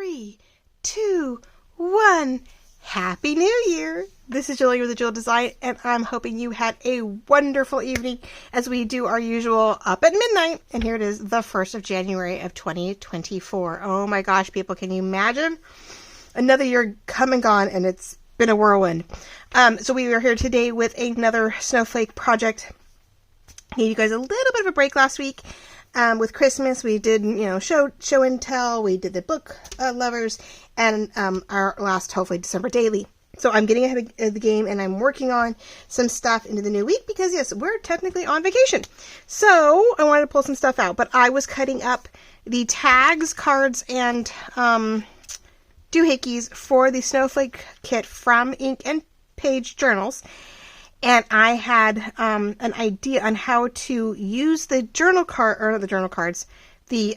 3, 2, 1. Happy New Year! This is Julie with the Jewel Design, and I'm hoping you had a wonderful evening as we do our usual up at midnight. And here it is, the 1st of January of 2024. Oh my gosh, people, can you imagine? Another year come and gone, and it's been a whirlwind. So we are here today with another Snowflake project. Gave you guys a little bit of a break last week. With Christmas, we did, show and tell. We did the book lovers, and our last, hopefully, December daily. So I'm getting ahead of the game, and I'm working on some stuff into the new week because, yes, we're technically on vacation. So I wanted to pull some stuff out, but I was cutting up the tags, cards, and doohickeys for the Snowflake kit from Ink and Page Journals. And I had an idea on how to use the journal card, or not the journal cards, the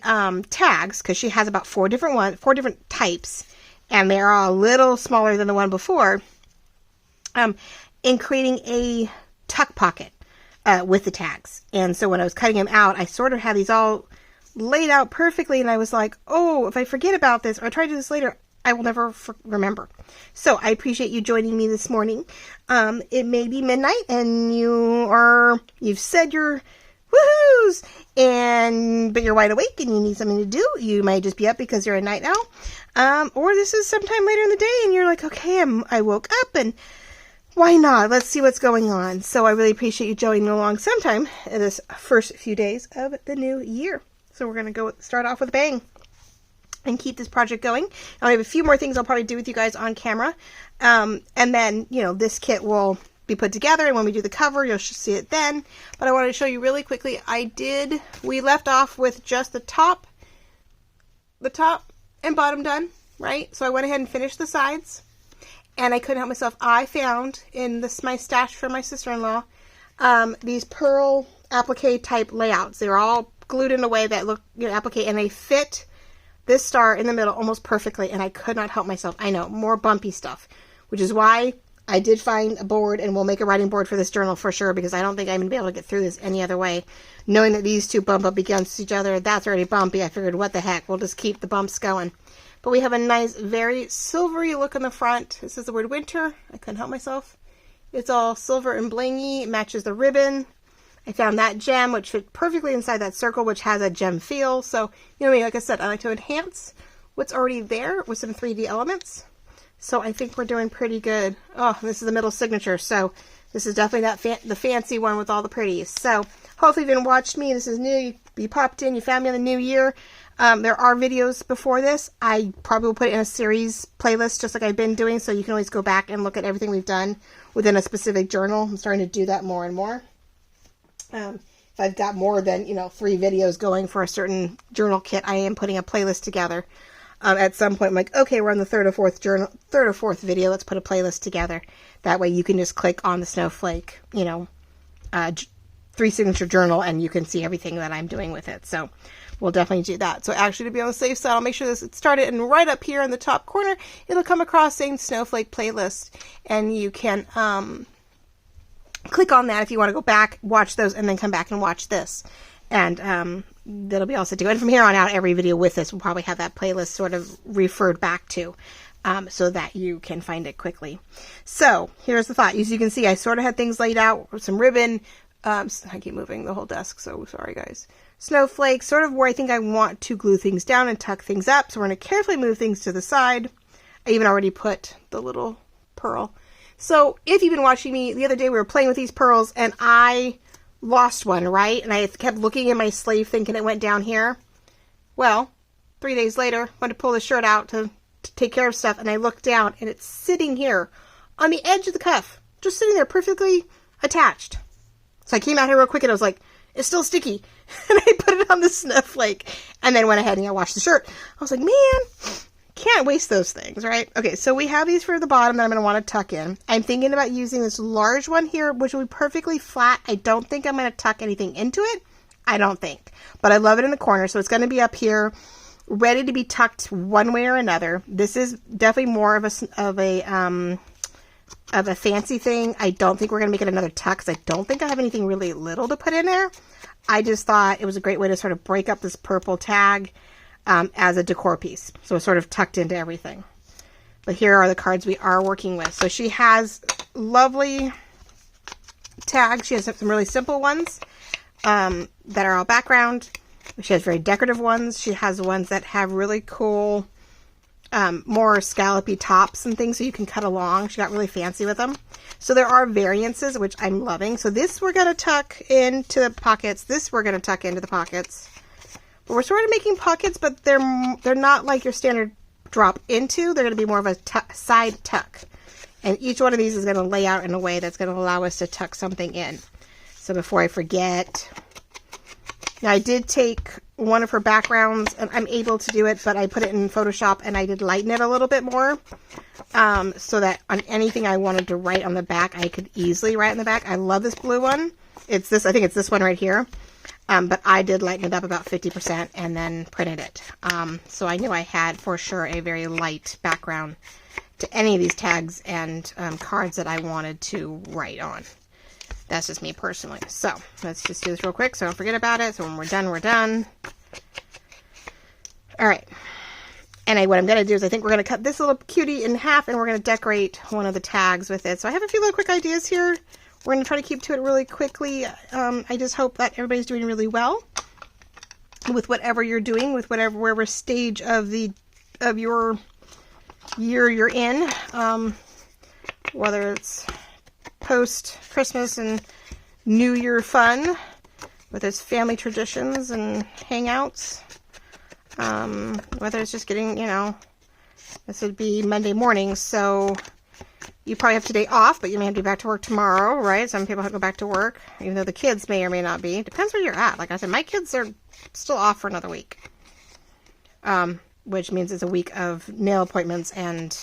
tags, because she has about four different types, and they're all a little smaller than the one before, in creating a tuck pocket with the tags. And so when I was cutting them out, I sort of had these all laid out perfectly, and I was like, oh, if I forget about this, or I try to do this later, I will never remember. So I appreciate you joining me this morning. It may be midnight and you've said your woohoos, but you're wide awake and you need something to do. You might just be up because you're a night owl. Or this is sometime later in the day and you're like, okay, I woke up and why not? Let's see what's going on. So I really appreciate you joining along sometime in this first few days of the new year. So we're going to start off with a bang and keep this project going. I have a few more things I'll probably do with you guys on camera. And then, this kit will be put together, and when we do the cover, you'll see it then. But I wanted to show you really quickly, we left off with just the top and bottom done, right? So I went ahead and finished the sides, and I couldn't help myself. I found in my stash from my sister-in-law, these pearl applique type layouts. They're all glued in a way that look, applique, and they fit this star in the middle almost perfectly, and I could not help myself. I know, more bumpy stuff, which is why I did find a board, and we'll make a writing board for this journal for sure, because I don't think I'm going to be able to get through this any other way. Knowing that these two bump up against each other, that's already bumpy. I figured, what the heck, we'll just keep the bumps going. But we have a nice, very silvery look in the front. This is the word winter. I couldn't help myself. It's all silver and blingy. It matches the ribbon. I found that gem, which fit perfectly inside that circle, which has a gem feel. So, like I said, I like to enhance what's already there with some 3D elements. So I think we're doing pretty good. Oh, this is the middle signature. So this is definitely the fancy one with all the pretties. So hopefully you've watched me. This is new. You popped in. You found me on the new year. There are videos before this. I probably will put it in a series playlist, just like I've been doing. So you can always go back and look at everything we've done within a specific journal. I'm starting to do that more and more. If I've got more than, 3 videos going for a certain journal kit, I am putting a playlist together. At some point, I'm like, okay, we're on the third or fourth video. Let's put a playlist together. That way you can just click on the Snowflake, 3 signature journal, and you can see everything that I'm doing with it. So we'll definitely do that. So actually, to be on the safe side, I'll make sure this is started, and right up here in the top corner, it'll come across saying Snowflake playlist, and you can, click on that if you want to go back, watch those, and then come back and watch this. And that'll be all set to go. And from here on out, every video with this will probably have that playlist sort of referred back to, so that you can find it quickly. So here's the thought. As you can see, I sort of had things laid out with some ribbon. I keep moving the whole desk, so sorry guys. Snowflake, sort of where I think I want to glue things down and tuck things up. So we're going to carefully move things to the side. I even already put the little pearl. So if you've been watching me, the other day we were playing with these pearls and I lost one, right? And I kept looking in my sleeve thinking it went down here. Well, 3 days later, I went to pull the shirt out to take care of stuff, and I looked down and it's sitting here on the edge of the cuff, just sitting there perfectly attached. So I came out here real quick and I was like, it's still sticky. And I put it on the Snowflake and then went ahead and I washed the shirt. I was like, man, can't waste those things, right? Okay, so we have these for the bottom that I'm going to want to tuck in. I'm thinking about using this large one here, which will be perfectly flat. I don't think I'm going to tuck anything into it. I don't think. But I love it in the corner, so it's going to be up here, ready to be tucked one way or another. This is definitely more of a fancy thing. I don't think we're going to make it another tuck, because I don't think I have anything really little to put in there. I just thought it was a great way to sort of break up this purple tag. as a decor piece. So it's sort of tucked into everything. But here are the cards we are working with. So she has lovely tags. She has some really simple ones that are all background. She has very decorative ones. She has ones that have really cool, more scallopy tops and things so you can cut along. She got really fancy with them. So there are variances, which I'm loving. So this we're going to tuck into the pockets. This we're going to tuck into the pockets. But we're sort of making pockets, but they're not like your standard drop into. They're going to be more of a side tuck. And each one of these is going to lay out in a way that's going to allow us to tuck something in. So before I forget, now I did take one of her backgrounds, and I'm able to do it, but I put it in Photoshop and I did lighten it a little bit more, so that on anything I wanted to write on the back, I could easily write on the back. I love this blue one. It's this, I think it's this one right here. But I did lighten it up about 50% and then printed it. So I knew I had for sure a very light background to any of these tags and cards that I wanted to write on. That's just me personally. So let's just do this real quick so I don't forget about it. So when we're done, we're done. All right. And what I'm going to do is I think we're going to cut this little cutie in half and we're going to decorate one of the tags with it. So I have a few little quick ideas here. We're going to try to keep to it really quickly. I just hope that everybody's doing really well with whatever you're doing, with whatever stage of your year you're in, whether it's post Christmas and New Year fun, with its family traditions and hangouts, whether it's just getting, this would be Monday morning, so you probably have today off, but you may have to be back to work tomorrow, right? Some people have to go back to work, even though the kids may or may not be. Depends where you're at. Like I said, my kids are still off for another week, which means it's a week of nail appointments and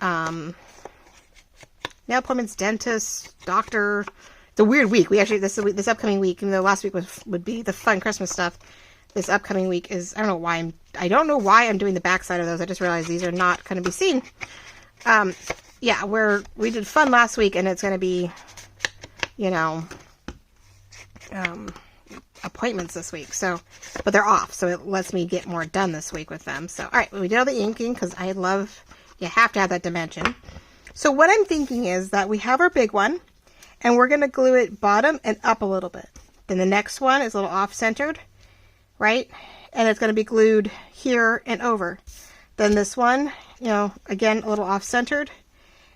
nail appointments, dentist, doctor. It's a weird week. We actually, this upcoming week, even though last week would be the fun Christmas stuff, this upcoming week is, I don't know why I'm doing the backside of those. I just realized these are not going to be seen. Yeah, we did fun last week, and it's going to be, appointments this week. So, but they're off, so it lets me get more done this week with them. So, all right, we did all the inking because you have to have that dimension. So what I'm thinking is that we have our big one, and we're going to glue it bottom and up a little bit. Then the next one is a little off-centered, right? And it's going to be glued here and over. Then this one, again, a little off-centered.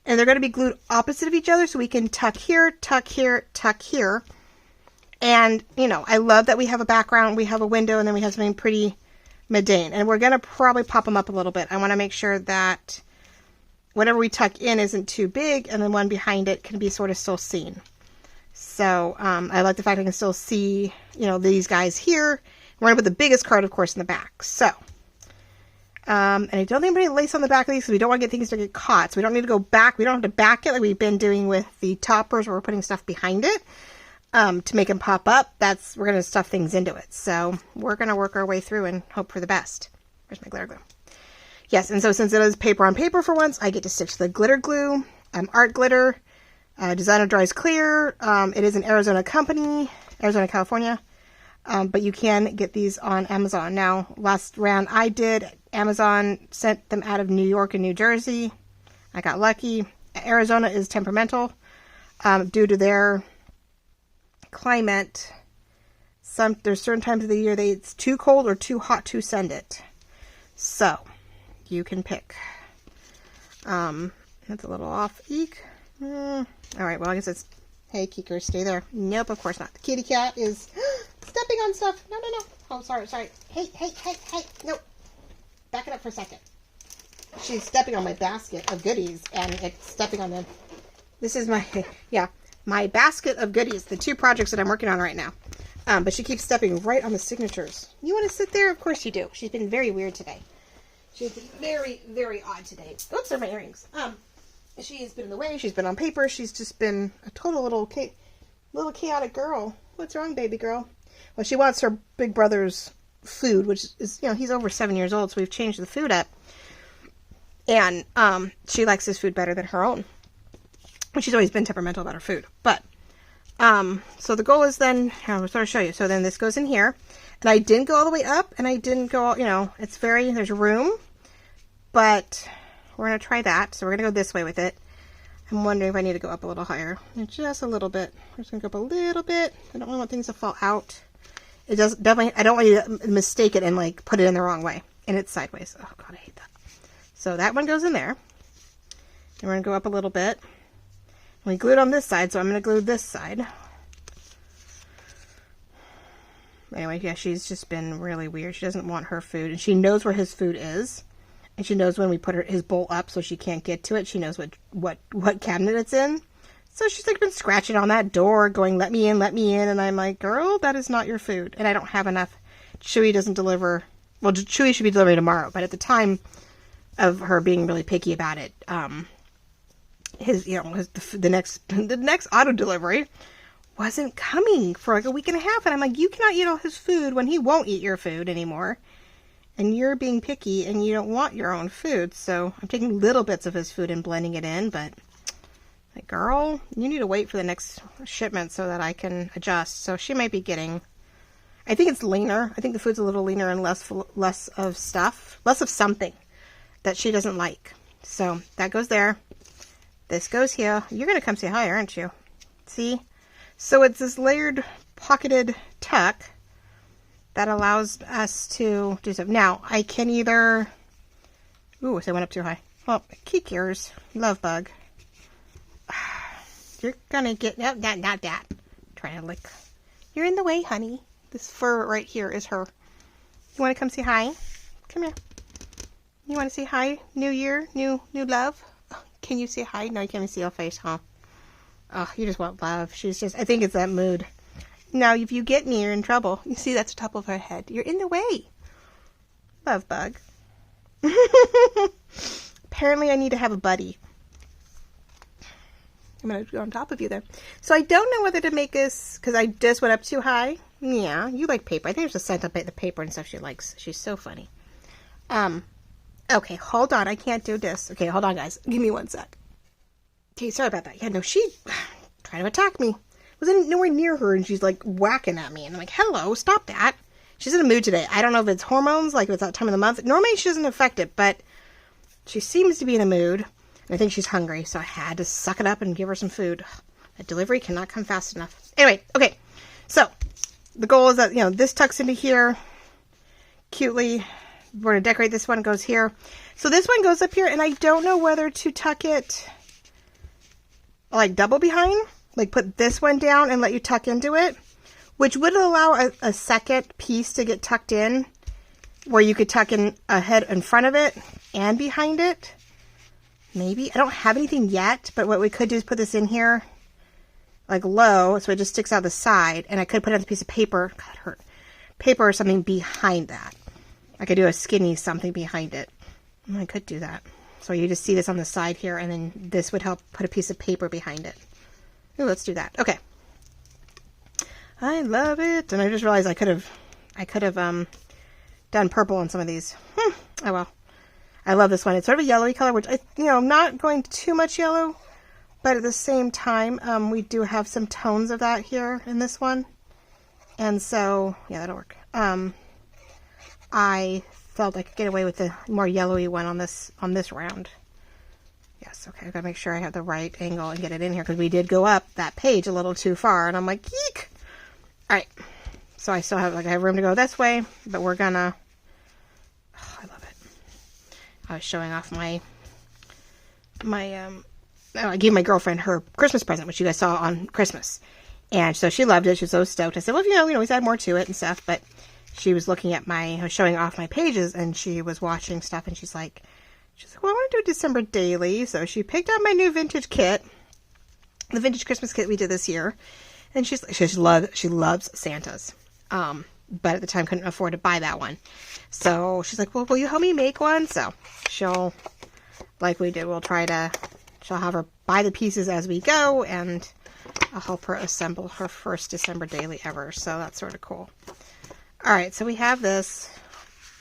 And they're going to be glued opposite of each other so we can tuck here, tuck here, tuck here. And, I love that we have a background, we have a window, and then we have something pretty mundane. And we're going to probably pop them up a little bit. I want to make sure that whatever we tuck in isn't too big, and the one behind it can be sort of still seen. So I like the fact I can still see, these guys here. We're going to put the biggest card, of course, in the back. So, and I don't think I'm going to lace on the back of these because we don't want to get things to get caught. So we don't need to go back. We don't have to back it like we've been doing with the toppers where we're putting stuff behind it to make them pop up. We're going to stuff things into it. So we're going to work our way through and hope for the best. Where's my glitter glue? Yes, and so since it is paper on paper for once, I get to stitch the glitter glue, art glitter, Designer Dries Clear. It is an Arizona company, Arizona, California, but you can get these on Amazon. Now, last round I did, Amazon sent them out of New York and New Jersey. I got lucky. Arizona is temperamental due to their climate. There's certain times of the year it's too cold or too hot to send it. So you can pick. That's a little off. Eek. All right, well, I guess it's, hey, Kiker, stay there. Nope, of course not. The kitty cat is stepping on stuff. No. Oh, sorry. Hey. Nope. Back it up for a second. She's stepping on my basket of goodies, and it's stepping on them. This is my basket of goodies, the 2 projects that I'm working on right now. But she keeps stepping right on the signatures. You want to sit there? Of course you do. She's been very weird today. She's been very, very odd today. Oops, they're my earrings. She's been in the way. She's been on paper. She's just been a total little chaotic girl. What's wrong, baby girl? Well, she wants her big brother's food, which is, he's over 7 years old, so we've changed the food up. And she likes his food better than her own. She's always been temperamental about her food. But, so the goal is then, I'll sort of show you. So then this goes in here. And I didn't go all the way up, and I didn't go, you know, it's there's room, but we're going to try that. So we're going to go this way with it. I'm wondering if I need to go up a little higher. Just a little bit. We're just going to go up a little bit. I don't want things to fall out. It does definitely, I don't want you to mistake it and like put it in the wrong way. And it's sideways. Oh God, I hate that. So that one goes in there. And we're going to go up a little bit. We glued on this side, so I'm going to glue this side. Anyway, yeah, she's just been really weird. She doesn't want her food, and she knows where his food is. And she knows when we put his bowl up so she can't get to it. She knows what cabinet it's in. So she's like been scratching on that door going, let me in, let me in. And I'm like, girl, that is not your food. And I don't have enough. Chewy doesn't deliver. Well, Chewy should be delivering tomorrow. But at the time of her being really picky about it, the next auto delivery wasn't coming for like a week and a half. And I'm like, you cannot eat all his food when he won't eat your food anymore. And you're being picky and you don't want your own food. So I'm taking little bits of his food and blending it in. But like, girl, you need to wait for the next shipment so that I can adjust. So she might be getting, I think it's leaner. I think the food's a little leaner and less of stuff, less of something that she doesn't like. So that goes there. This goes here. You're going to come say hi, aren't you? See? So it's this layered pocketed tuck that allows us to do stuff. Now, I can either... Ooh, so I went up too high. Oh, kick yours. Love bug. You're gonna get... No, not that. Trying to lick. You're in the way, honey. This fur right here is her. You want to come say hi? Come here. You want to say hi? New year? New love? Can you say hi? No, you can't even see her face, huh? Oh, you just want love. She's just... I think it's that mood. Now, if you get me, you're in trouble. You see, that's the top of her head. You're in the way. Love bug. Apparently, I need to have a buddy. I'm going to go on top of you there. So, I don't know whether to make this, because I just went up too high. Yeah, you like paper. I think there's a scent of the paper and stuff she likes. She's so funny. Okay, hold on. I can't do this. Okay, hold on, guys. Give me one sec. Okay, sorry about that. Yeah, no, she tried to attack me. Was nowhere near her, and she's like whacking at me, and I'm like, hello, stop that. She's in a mood today. I don't know if it's hormones, like if it's that time of the month. Normally she doesn't affect it, but she seems to be in a mood, and I think she's hungry, so I had to suck it up and give her some food. That delivery cannot come fast enough. Anyway, okay, so the goal is that, you know, this tucks into here cutely. We're going to decorate this one. It goes here. So this one goes up here, and I don't know whether to tuck it like double behind. Like put this one down and let you tuck into it, which would allow a second piece to get tucked in where you could tuck in ahead in front of it and behind it. Maybe. I don't have anything yet, but what we could do is put this in here like low so it just sticks out the side, and I could put it on a piece of paper. God, it hurt. Paper or something behind that. I could do a skinny something behind it. I could do that. So you just see this on the side here, and then this would help put a piece of paper behind it. Ooh, let's do that. Okay. I love it. And I just realized I could have done purple on some of these. Oh well. I love this one. It's sort of a yellowy color, which I'm not going too much yellow, but at the same time, we do have some tones of that here in this one. And so, yeah, that'll work. I felt I could get away with the more yellowy one on this round. Yes, okay, I've got to make sure I have the right angle and get it in here, because we did go up that page a little too far, and I'm like, yeek! Alright, so I still have, I have room to go this way, but we're gonna, I love it. I was showing off I gave my girlfriend her Christmas present, which you guys saw on Christmas, and so she loved it. She was so stoked. I said, well, we always add more to it and stuff, but she was looking at I was showing off my pages, and she was watching stuff, and she's like, well, I want to do a December daily. So she picked out my new vintage kit, the vintage Christmas kit we did this year. And she loves Santas. But at the time couldn't afford to buy that one. So she's like, well, will you help me make one? So she'll, like we did, she'll have her buy the pieces as we go, and I'll help her assemble her first December daily ever. So that's sort of cool. All right, so we have this.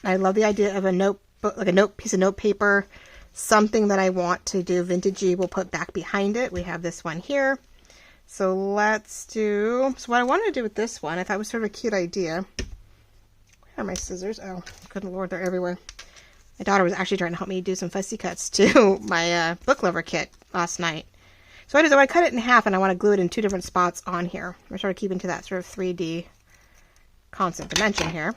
I love the idea of a notebook, like a piece of note paper, something that I want to do vintagey. We'll put back behind it. We have this one here. So what I want to do with this one, I thought it was sort of a cute idea. Where are my scissors? Oh, good Lord, they're everywhere. My daughter was actually trying to help me do some fussy cuts to my book lover kit last night. So I want to cut it in half, and I want to glue it in 2 different spots on here. We're sort of keeping to that sort of 3D constant dimension here.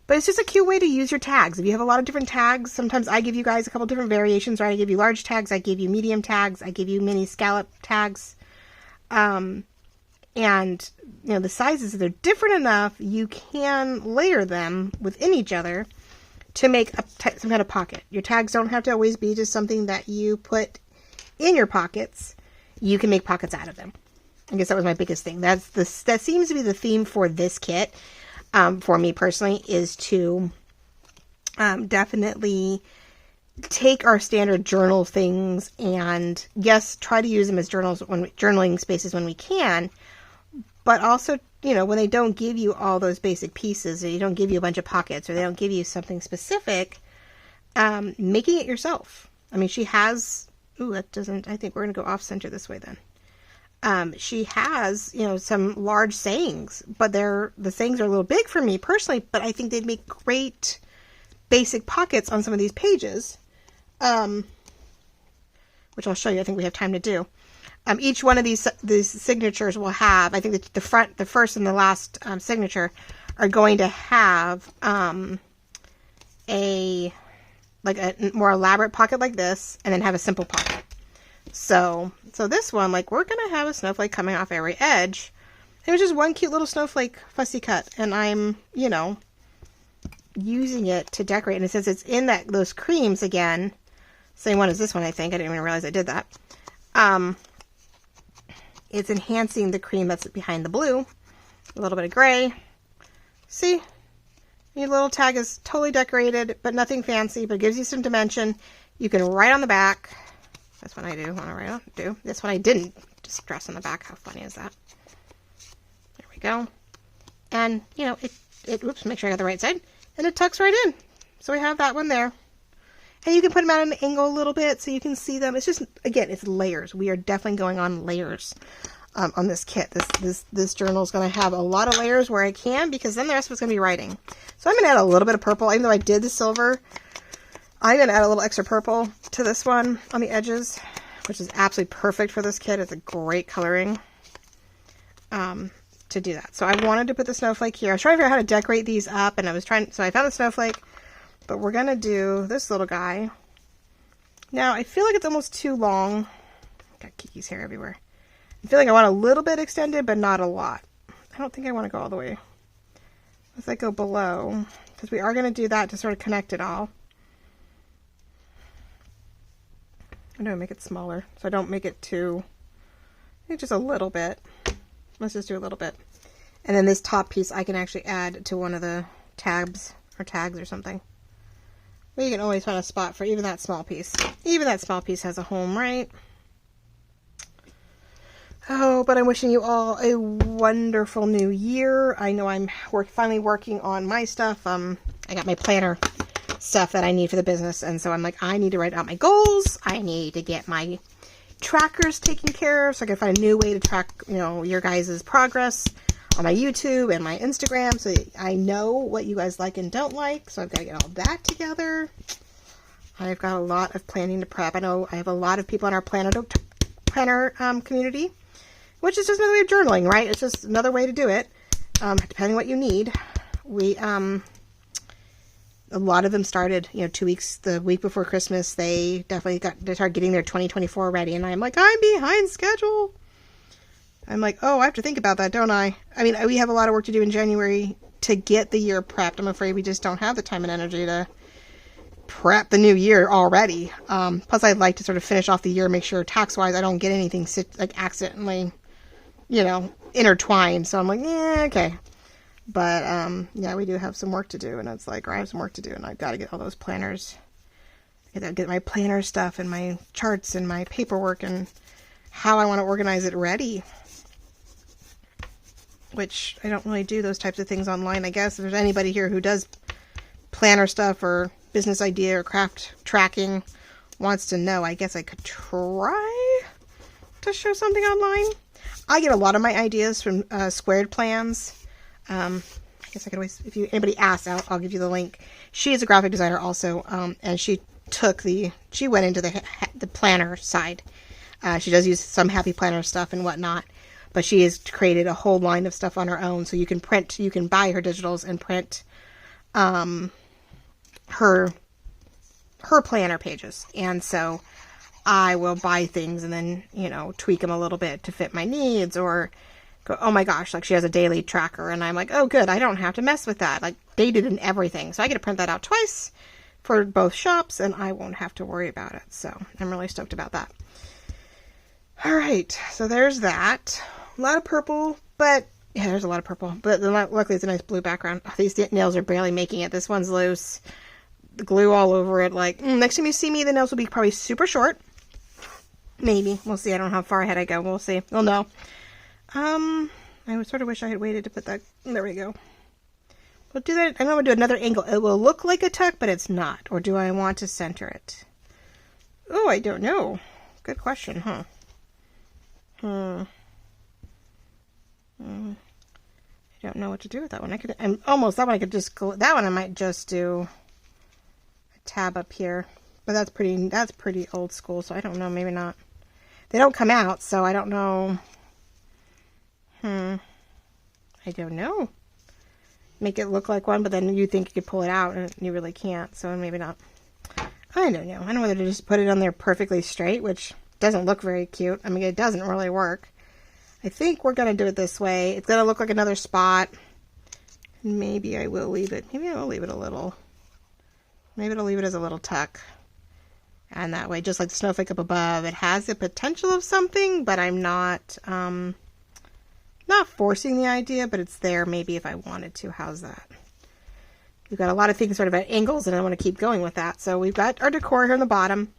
But it's just a cute way to use your tags. If you have a lot of different tags, sometimes I give you guys a couple different variations, right? I give you large tags, I give you medium tags, I give you mini scallop tags. And, you know, the sizes, they're different enough, you can layer them within each other to make some kind of pocket. Your tags don't have to always be just something that you put in your pockets. You can make pockets out of them. I guess that was my biggest thing. That seems to be the theme for this kit. For me personally, is to definitely take our standard journal things and, yes, try to use them as journaling spaces when we can, but also, you know, when they don't give you all those basic pieces, or they don't give you a bunch of pockets, or they don't give you something specific, making it yourself. I mean, she has, I think we're going to go off center this way then. She has, you know, some large sayings, but the sayings are a little big for me personally, but I think they'd make great basic pockets on some of these pages, which I'll show you. I think we have time to do. Each one of these signatures will have, I think the first and the last signature are going to have a more elaborate pocket like this, and then have a simple pocket. So this one, like, we're going to have a snowflake coming off every edge. It was just one cute little snowflake fussy cut, and I'm, you know, using it to decorate. And since it's in those creams again, same one as this one, I think. I didn't even realize I did that. It's enhancing the cream that's behind the blue. A little bit of gray. See? Your little tag is totally decorated, but nothing fancy, but it gives you some dimension. You can write on the back. That's what I do. This one I didn't. Just stress on the back. How funny is that? There we go. And, you know, oops, make sure I got the right side. And it tucks right in. So we have that one there. And you can put them out at an angle a little bit so you can see them. It's just, again, it's layers. We are definitely going on layers on this kit. This journal is going to have a lot of layers where I can, because then the rest of it's going to be writing. So I'm going to add a little bit of purple. Even though I did the silver, I'm going to add a little extra purple to this one on the edges, which is absolutely perfect for this kit. It's a great coloring to do that. So I wanted to put the snowflake here. I was trying to figure out how to decorate these up, and so I found the snowflake, but we're going to do this little guy. Now, I feel like it's almost too long. Got Kiki's hair everywhere. I feel like I want a little bit extended, but not a lot. I don't think I want to go all the way. Let's go below, because we are going to do that to sort of connect it all. I'm going to make it smaller, so I don't make it too, just a little bit. Let's just do a little bit. And then this top piece I can actually add to one of the tabs or tags or something. Well, you can always find a spot for even that small piece. Even that small piece has a home, right? Oh, but I'm wishing you all a wonderful new year. I know I'm finally working on my stuff. I got my planner stuff that I need for the business, and so I'm like, I need to write out my goals. I need to get my trackers taken care of so I can find a new way to track, you know, your guys' progress on my YouTube and my Instagram, so I know what you guys like and don't like. So I've got to get all that together. I've got a lot of planning to prep. I know I have a lot of people in our planner community, which is just another way of journaling, right? It's just another way to do it, depending on what you need. A lot of them started, you know, the week before Christmas. They started getting their 2024 ready, and I'm like, I'm behind schedule. I'm like, oh, I have to think about that, don't I? I mean, we have a lot of work to do in January to get the year prepped. I'm afraid we just don't have the time and energy to prep the new year already. Plus, I'd like to sort of finish off the year, make sure tax-wise I don't get anything accidentally, you know, intertwined. So I'm like, yeah, okay. But, yeah, we do have some work to do, and it's like, I have some work to do, and I've got to get all those planners, get my planner stuff and my charts and my paperwork and how I want to organize it ready, which I don't really do those types of things online. I guess if there's anybody here who does planner stuff or business idea or craft tracking wants to know, I guess I could try to show something online. I get a lot of my ideas from Squared Plans. I guess I could always, if anybody asks, I'll give you the link. She is a graphic designer also, and she went into the planner side. She does use some Happy Planner stuff and whatnot, but she has created a whole line of stuff on her own. So you can buy her digitals and print her planner pages. And so I will buy things and then, tweak them a little bit to fit my needs, or go, oh my gosh, like she has a daily tracker and I'm like, oh good, I don't have to mess with that. Like dated and everything. So I get to print that out twice for both shops and I won't have to worry about it. So I'm really stoked about that. All right, so there's that. A lot of purple, but yeah, there's a lot of purple, but luckily it's a nice blue background. Oh, these nails are barely making it. This one's loose. The glue all over it. Like, next time you see me, the nails will be probably super short. Maybe. We'll see. I don't know how far ahead I go. We'll see. We'll know. I would sort of wish I had waited to put that. There we go. We'll do that. I'm going to do another angle. It will look like a tuck, but it's not. Or do I want to center it? Oh, I don't know. Good question, huh? I don't know what to do with that one. That one I could just glue. That one I might just do a tab up here. But that's pretty old school, so I don't know, maybe not. They don't come out, so I don't know. I don't know. Make it look like one, but then you think you could pull it out, and you really can't, so maybe not. I don't know. I don't know whether to just put it on there perfectly straight, which doesn't look very cute. I mean, it doesn't really work. I think we're going to do it this way. It's going to look like another spot. Maybe I will leave it. Maybe I will leave it a little. Maybe it'll leave it as a little tuck. And that way, just like the snowflake up above, it has the potential of something, but I'm not forcing the idea, but it's there maybe if I wanted to. How's that? We've got a lot of things sort of at angles, and I want to keep going with that. So we've got our decor here on the bottom.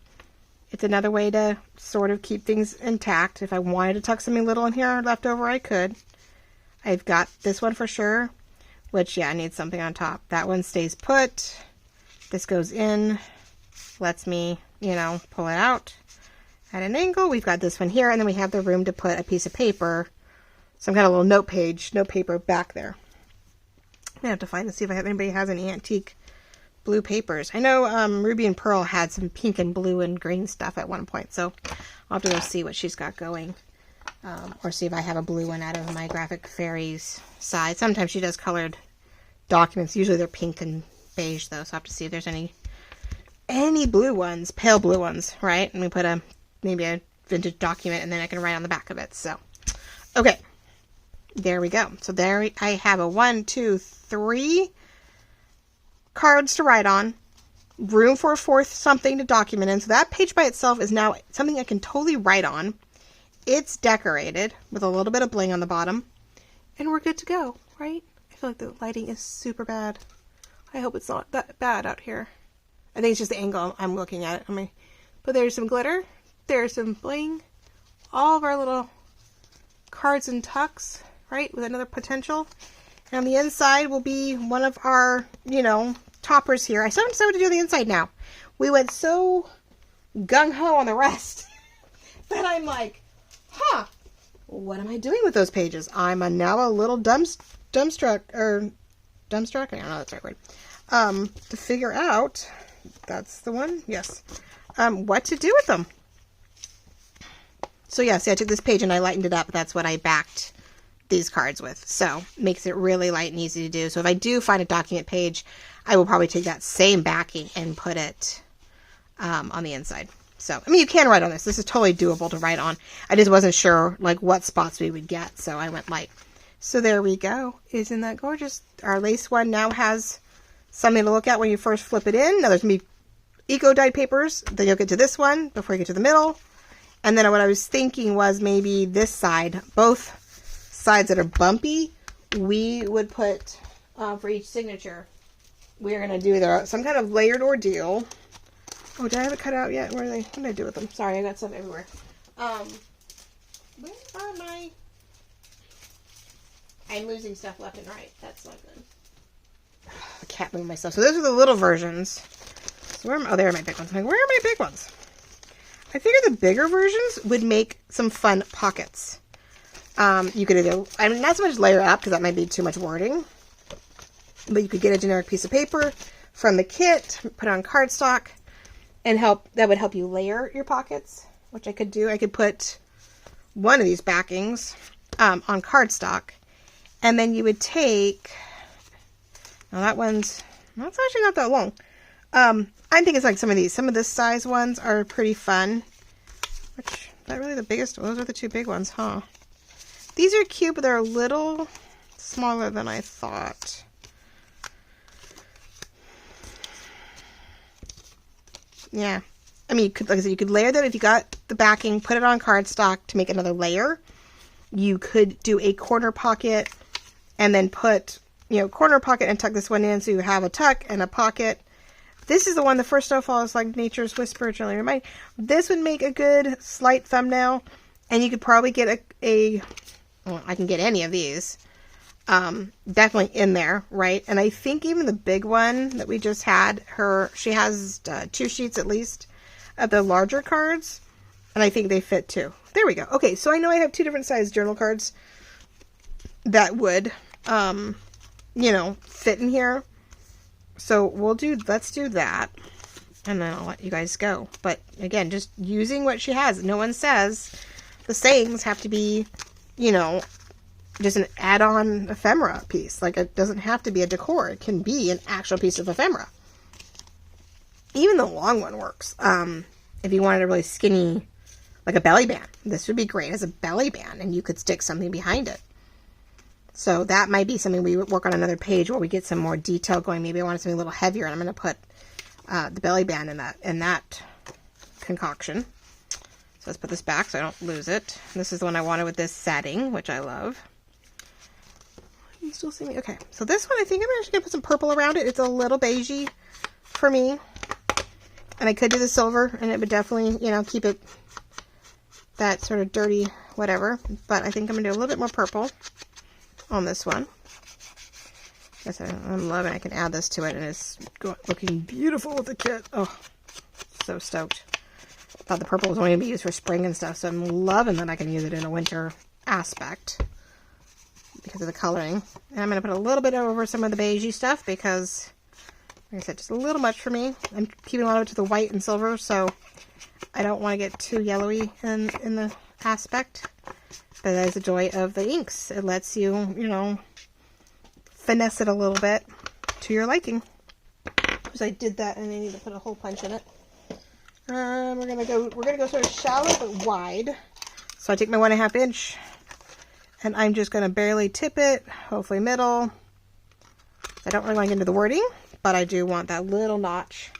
It's another way to sort of keep things intact. If I wanted to tuck something little in here left over, I could. I've got this one for sure, which, yeah, I need something on top. That one stays put. This goes in, lets me, pull it out at an angle. We've got this one here, and then we have the room to put a piece of paper, some kind of little note paper back there. I'm going to have to find and see if anybody has any antique blue papers. I know Ruby and Pearl had some pink and blue and green stuff at one point, so I'll have to go see what she's got going, or see if I have a blue one out of my Graphic Fairies side. Sometimes she does colored documents. Usually they're pink and beige though, so I'll have to see if there's any blue ones, pale blue ones, right? And we put maybe a vintage document, and then I can write on the back of it. So, okay, there we go. So there I have a 1, 2, 3 cards to write on, room for a fourth something to document in. So that page by itself is now something I can totally write on. It's decorated with a little bit of bling on the bottom, and we're good to go, right? I feel like the lighting is super bad. I hope it's not that bad out here. I think it's just the angle I'm looking at it. But there's some glitter. There's some bling. All of our little cards and tucks, right? With another potential. And on the inside will be one of our, toppers here. I still don't know what to do on the inside now. We went so gung-ho on the rest that I'm like, what am I doing with those pages? I'm now a little dumbstruck. I don't know that's the right word. To figure out, that's the one, yes, what to do with them. So yeah, see, I took this page and I lightened it up. That's what I backed these cards with. So makes it really light and easy to do. So if I do find a document page, I will probably take that same backing and put it on the inside. So, you can write on this. This is totally doable to write on. I just wasn't sure, what spots we would get, so I went light. So there we go. Isn't that gorgeous? Our lace one now has something to look at when you first flip it in. Now there's going to be eco-dyed papers. Then you'll get to this one before you get to the middle. And then what I was thinking was maybe this side, both sides that are bumpy, we would put, for each signature, we're going to do either some kind of layered ordeal. Oh, did I have it cut out yet? Where are they? What did I do with them? Sorry, I got stuff everywhere. Where are my... I'm losing stuff left and right. That's not good. I can't move myself. So those are the little versions. So where there are my big ones. I'm like, where are my big ones? I figured the bigger versions would make some fun pockets. You could either, not so much layer up because that might be too much wording. But you could get a generic piece of paper from the kit, put it on cardstock, and that would help you layer your pockets, which I could do. I could put one of these backings on cardstock, and then you would take, now that's actually not that long. I'm thinking it's like some of this size ones are pretty fun. Which, is that really the biggest? Those are the two big ones, huh? These are cute, but they're a little smaller than I thought. Yeah. I mean, like I said, you could layer that if you got the backing, put it on cardstock to make another layer. You could do a corner pocket and then put, corner pocket and tuck this one in so you have a tuck and a pocket. This is the one, the first snowfall is like nature's whisper, gently remind. This would make a good slight thumbnail, and you could probably get well, I can get any of these. Definitely in there, right? And I think even the big one that we just had, she has 2 sheets at least of the larger cards, and I think they fit too. There we go. Okay, so I know I have 2 different size journal cards that would, fit in here. So let's do that, and then I'll let you guys go. But again, just using what she has. No one says the sayings have to be, just an add-on ephemera piece. Like, it doesn't have to be a decor. It can be an actual piece of ephemera. Even the long one works. If you wanted a really skinny, like a belly band, this would be great as a belly band, and you could stick something behind it. So that might be something we would work on another page where we get some more detail going. Maybe I wanted something a little heavier, and I'm going to put the belly band in that concoction. So let's put this back so I don't lose it. This is the one I wanted with this setting, which I love. You still see me? Okay, so this one I think I'm actually going to put some purple around it. It's a little beigey for me. And I could do the silver, and it would definitely, keep it that sort of dirty whatever. But I think I'm going to do a little bit more purple on this one. Yes, I'm loving it. I can add this to it, and it's looking beautiful with the kit. Oh, so stoked. Thought the purple was only going to be used for spring and stuff, so I'm loving that I can use it in a winter aspect because of the coloring. And I'm going to put a little bit over some of the beigey stuff because, like I said, just a little much for me. I'm keeping a lot of it to the white and silver, so I don't want to get too yellowy in the aspect. But that is the joy of the inks. It lets you, finesse it a little bit to your liking. Because I did that and I need to put a hole punch in it. We're gonna go sort of shallow but wide. So I take my 1.5 inch and I'm just gonna barely tip it, hopefully middle. I don't really want to get into the wording, but I do want that little notch.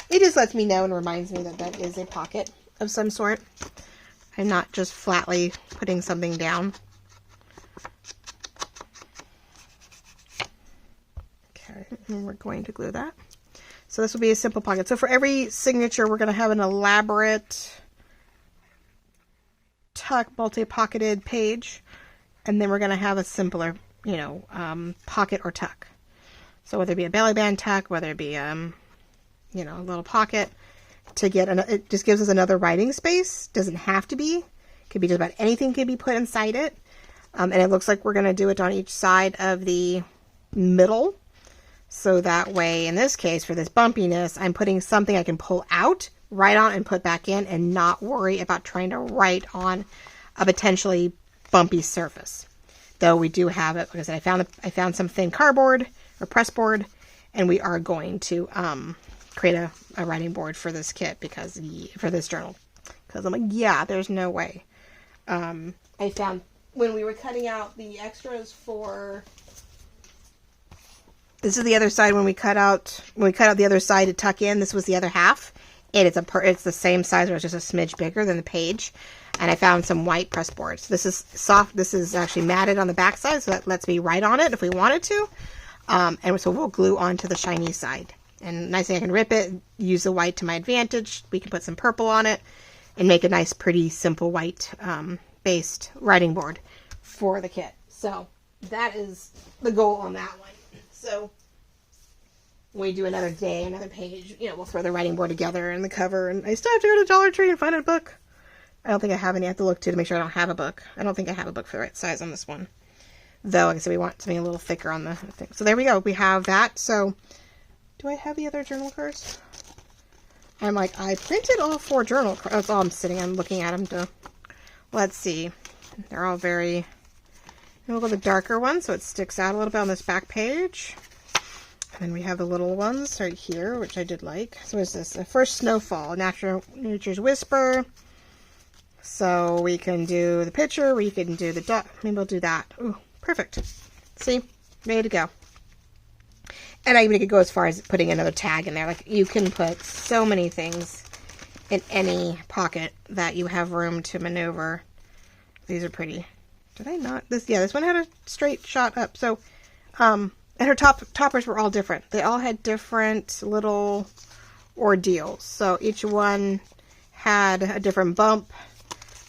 It just lets me know and reminds me that that is a pocket of some sort. I'm not just flatly putting something down. Okay, and we're going to glue that. So this will be a simple pocket. So for every signature, we're going to have an elaborate tuck, multi-pocketed page. And then we're going to have a simpler, pocket or tuck. So whether it be a belly band tuck, whether it be, a little pocket, to get it just gives us another writing space. Doesn't have to be. Could be just about anything could be put inside it. And it looks like we're going to do it on each side of the middle. So that way, in this case, for this bumpiness, I'm putting something I can pull out, write on, and put back in, and not worry about trying to write on a potentially bumpy surface. Though we do have it, like I said, I found some thin cardboard or press board, and we are going to create a writing board for this kit for this journal, because I'm like, yeah, there's no way. I found when we were cutting out the extras for, this is the other side when we cut out the other side to tuck in. This was the other half, and it's the same size, or it's just a smidge bigger than the page. And I found some white press boards. This is soft. This is actually matted on the back side, so that lets me write on it if we wanted to. And so we'll glue onto the shiny side. And nice thing, I can rip it, use the white to my advantage. We can put some purple on it and make a nice, pretty, simple white based writing board for the kit. So that is the goal on that one. So when we do another day, another page, we'll throw the writing board together and the cover. And I still have to go to Dollar Tree and find a book. I don't think I have any. I have to look to make sure I don't have a book. I don't think I have a book for the right size on this one. though like I said, we want something a little thicker on the thing. So there we go. We have that. So do I have the other journal cards? I'm like, I printed all 4 journal cards. That's all I'm sitting. I'm looking at them to, let's see. They're all very, we'll go the darker one so it sticks out a little bit on this back page. And then we have the little ones right here, which I did like. So what is this? The first snowfall, Nature's Whisper. So we can do the picture, we can do the dot. Maybe we'll do that. Ooh, perfect. See? Ready to go. And I even could go as far as putting another tag in there. Like, you can put so many things in any pocket that you have room to maneuver. These are pretty. Did I not? This one had a straight shot up. So, and her toppers were all different. They all had different little ordeals. So each one had a different bump,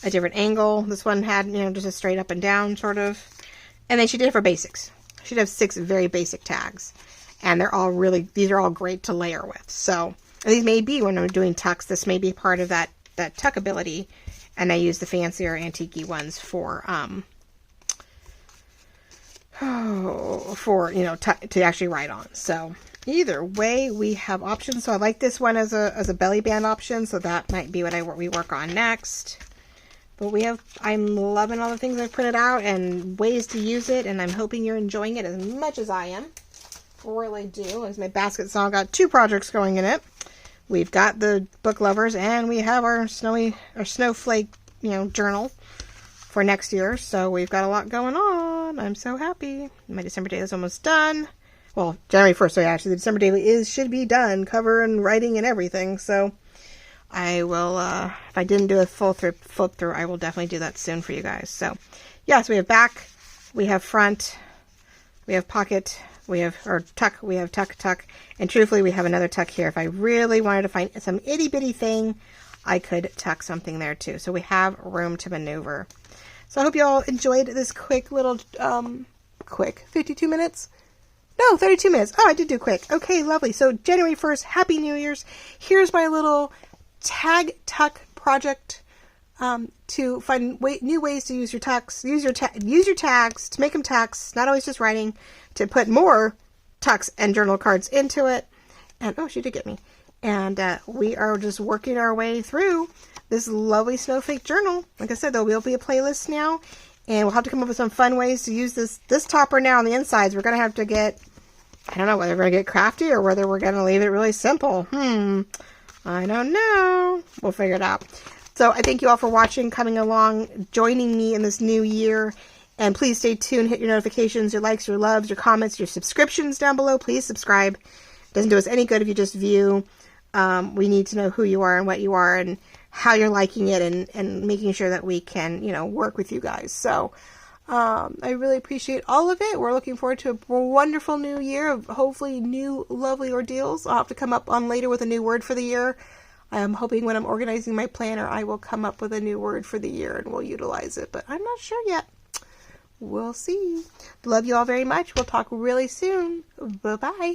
a different angle. This one had, just a straight up and down sort of. And then she did it for basics. She'd have 6 very basic tags. And they're all these are all great to layer with. So these may be, when I'm doing tucks, this may be part of that tuck ability. And I use the fancier antique-y ones for to actually write on. So either way, we have options. So I like this one as a belly band option. So that might be what we work on next. But I'm loving all the things I've printed out and ways to use it. And I'm hoping you're enjoying it as much as I am. Really do. As my basket song got 2 projects going in it. We've got the book lovers and we have our snowflake, journal for next year. So we've got a lot going on. I'm so happy. My December daily is almost done. Well, January 1st. So actually the December daily should be done. Cover and writing and everything. So I will, if I didn't do a flip through, I will definitely do that soon for you guys. So yes, we have back, we have front, we have pocket, we have tuck, we have tuck, and truthfully we have another tuck here. If I really wanted to find some itty bitty thing, I could tuck something there too. So we have room to maneuver. So I hope you all enjoyed this quick little, quick 52 minutes. No, 32 minutes. Oh, I did do quick. Okay, lovely. So January 1st, Happy New Year's. Here's my little tag tuck project to find new ways to use your tucks. Use your tags to make them tucks. Not always just writing. To put more tucks and journal cards into it. And oh, she did get me. And we are just working our way through this lovely Snowflake journal. Like I said, there will be a playlist now. And we'll have to come up with some fun ways to use this topper now on the insides. We're going to have to get, I don't know whether we're going to get crafty or whether we're going to leave it really simple. I don't know. We'll figure it out. So I thank you all for watching, coming along, joining me in this new year. And please stay tuned. Hit your notifications, your likes, your loves, your comments, your subscriptions down below. Please subscribe. Doesn't do us any good if you just view. We need to know who you are and what you are and how you're liking it and making sure that we can, work with you guys. So I really appreciate all of it. We're looking forward to a wonderful new year of hopefully new lovely ordeals. I'll have to come up on later with a new word for the year. I'm hoping when I'm organizing my planner, I will come up with a new word for the year and we'll utilize it. But I'm not sure yet. We'll see. Love you all very much. We'll talk really soon. Bye-bye.